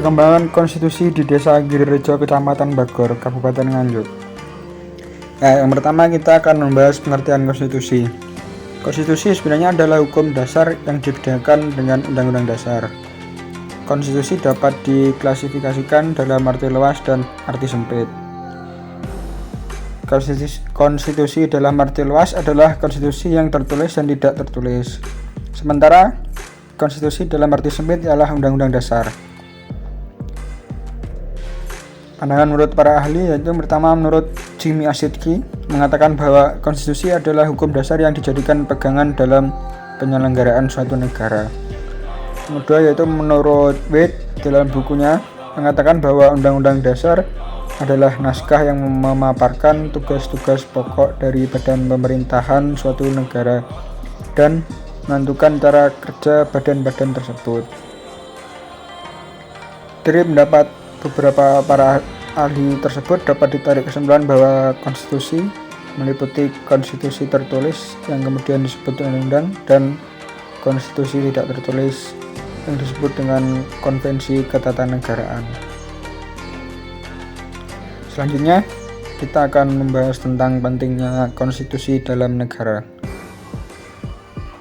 Perkembangan konstitusi di Desa Girirejo, Kecamatan Bagor, Kabupaten Nganjuk. Yang pertama kita akan membahas pengertian konstitusi. Konstitusi sebenarnya adalah hukum dasar yang dibedakan dengan Undang-Undang Dasar. Konstitusi dapat diklasifikasikan dalam arti luas dan arti sempit. Konstitusi dalam arti luas adalah konstitusi yang tertulis dan tidak tertulis. Sementara konstitusi dalam arti sempit ialah Undang-Undang Dasar. Pandangan menurut para ahli yaitu pertama menurut Jimmy Asidki mengatakan bahwa konstitusi adalah hukum dasar yang dijadikan pegangan dalam penyelenggaraan suatu negara. Kedua yaitu menurut Wade dalam bukunya mengatakan bahwa Undang-Undang Dasar adalah naskah yang memaparkan tugas-tugas pokok dari badan pemerintahan suatu negara dan menentukan cara kerja badan-badan tersebut. Dari pendapat beberapa para ahli tersebut dapat ditarik kesimpulan bahwa konstitusi meliputi konstitusi tertulis yang kemudian disebut undang-undang dan konstitusi tidak tertulis yang disebut dengan konvensi ketatanegaraan. Selanjutnya kita akan membahas tentang pentingnya konstitusi dalam negara.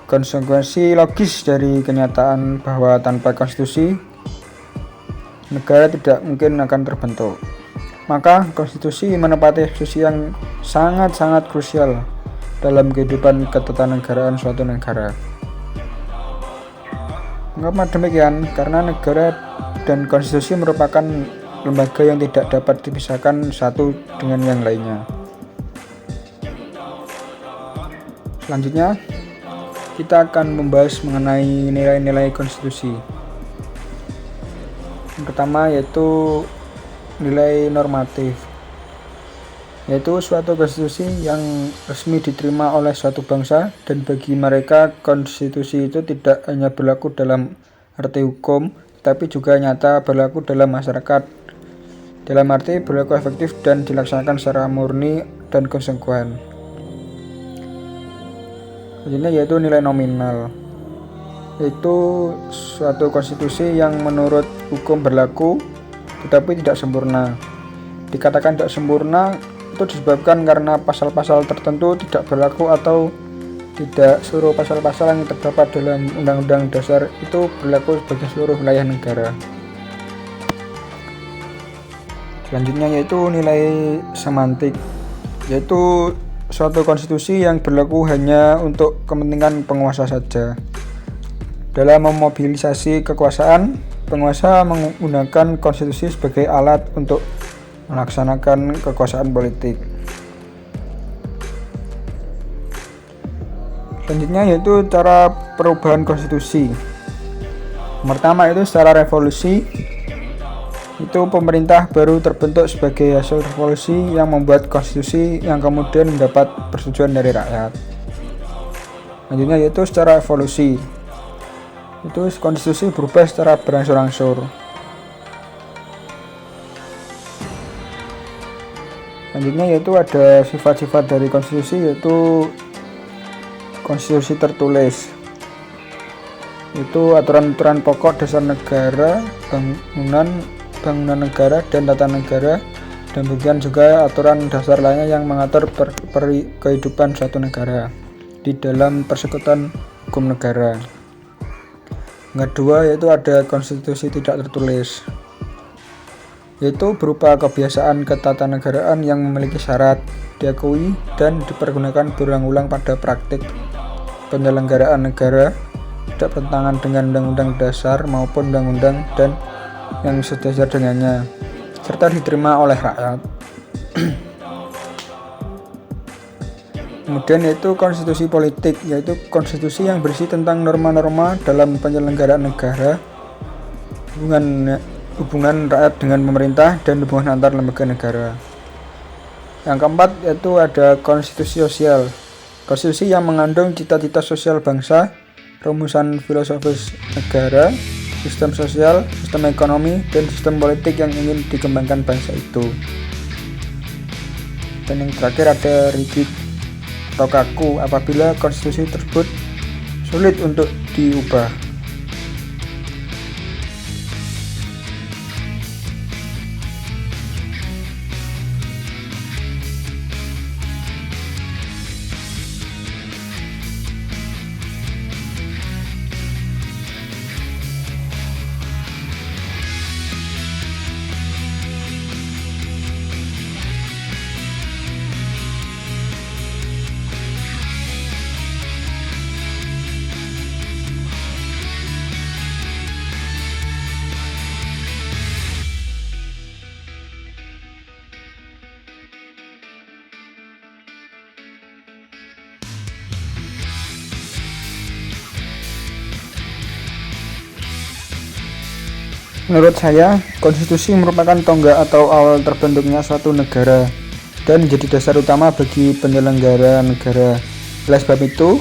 Konsekuensi logis dari kenyataan bahwa tanpa konstitusi negara tidak mungkin akan terbentuk. Maka konstitusi menepati posisi yang sangat-sangat krusial dalam kehidupan ketatanegaraan suatu negara. Mengapa demikian? Karena negara dan konstitusi merupakan lembaga yang tidak dapat dipisahkan satu dengan yang lainnya. Selanjutnya, kita akan membahas mengenai nilai-nilai konstitusi. Yang pertama yaitu nilai normatif, yaitu suatu konstitusi yang resmi diterima oleh suatu bangsa dan bagi mereka konstitusi itu tidak hanya berlaku dalam arti hukum tetapi juga nyata berlaku dalam masyarakat, dalam arti berlaku efektif dan dilaksanakan secara murni dan konsekuen. Selanjutnya yaitu nilai nominal, yaitu suatu konstitusi yang menurut hukum berlaku tetapi tidak sempurna. Dikatakan tidak sempurna itu disebabkan karena pasal-pasal tertentu tidak berlaku atau tidak seluruh pasal-pasal yang terdapat dalam Undang-Undang Dasar itu berlaku bagi seluruh wilayah negara. Selanjutnya yaitu nilai semantik, yaitu suatu konstitusi yang berlaku hanya untuk kepentingan penguasa saja. Dalam memobilisasi kekuasaan, penguasa menggunakan konstitusi sebagai alat untuk melaksanakan kekuasaan politik. Selanjutnya yaitu cara perubahan konstitusi. Pertama itu secara revolusi, itu pemerintah baru terbentuk sebagai hasil revolusi yang membuat konstitusi yang kemudian mendapat persetujuan dari rakyat. Selanjutnya yaitu secara evolusi, itu konstitusi berubah secara berangsur-angsur. Selanjutnya yaitu ada sifat-sifat dari konstitusi, yaitu konstitusi tertulis, itu aturan-aturan pokok dasar negara, bangunan negara dan tata negara, dan bagian juga aturan dasar lainnya yang mengatur kehidupan suatu negara di dalam persekutuan hukum negara. Yang kedua yaitu ada konstitusi tidak tertulis, yaitu berupa kebiasaan ketatanegaraan yang memiliki syarat, diakui dan dipergunakan berulang-ulang pada praktik penyelenggaraan negara, tidak bertentangan dengan Undang-Undang Dasar maupun Undang-Undang dan yang sejajar dengannya, serta diterima oleh rakyat. Kemudian yaitu konstitusi politik, yaitu konstitusi yang berisi tentang norma-norma dalam penyelenggaraan negara, hubungan rakyat dengan pemerintah, dan hubungan antar lembaga negara. Yang keempat yaitu ada konstitusi sosial, konstitusi yang mengandung cita-cita sosial bangsa, rumusan filosofis negara, sistem sosial, sistem ekonomi, dan sistem politik yang ingin dikembangkan bangsa itu. Dan yang terakhir ada rigid atau kaku apabila konstitusi tersebut sulit untuk diubah. Menurut saya, konstitusi merupakan tonggak atau awal terbentuknya suatu negara dan menjadi dasar utama bagi penyelenggara negara. Oleh sebab itu,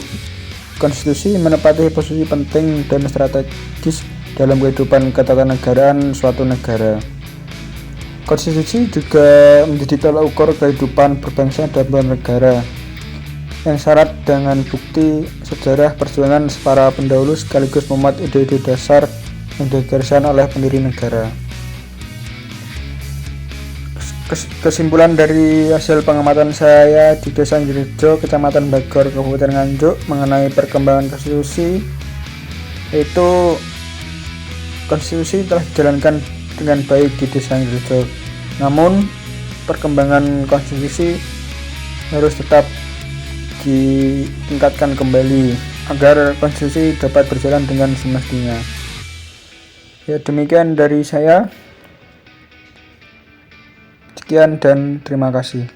konstitusi menempati posisi penting dan strategis dalam kehidupan ketatanegaraan suatu negara. Konstitusi juga menjadi tolak ukur kehidupan berbangsa dan bernegara yang syarat dengan bukti sejarah perjuangan para pendahulu sekaligus memuat ide-ide dasar yang digariskan oleh pendiri negara. Kesimpulan dari hasil pengamatan saya di Desa Anggirejo, Kecamatan Bagor, Kabupaten Nganjuk mengenai perkembangan konstitusi, yaitu konstitusi telah dijalankan dengan baik di Desa Anggirejo. Namun perkembangan konstitusi harus tetap ditingkatkan kembali agar konstitusi dapat berjalan dengan semestinya. Ya, demikian dari saya. Sekian dan terima kasih.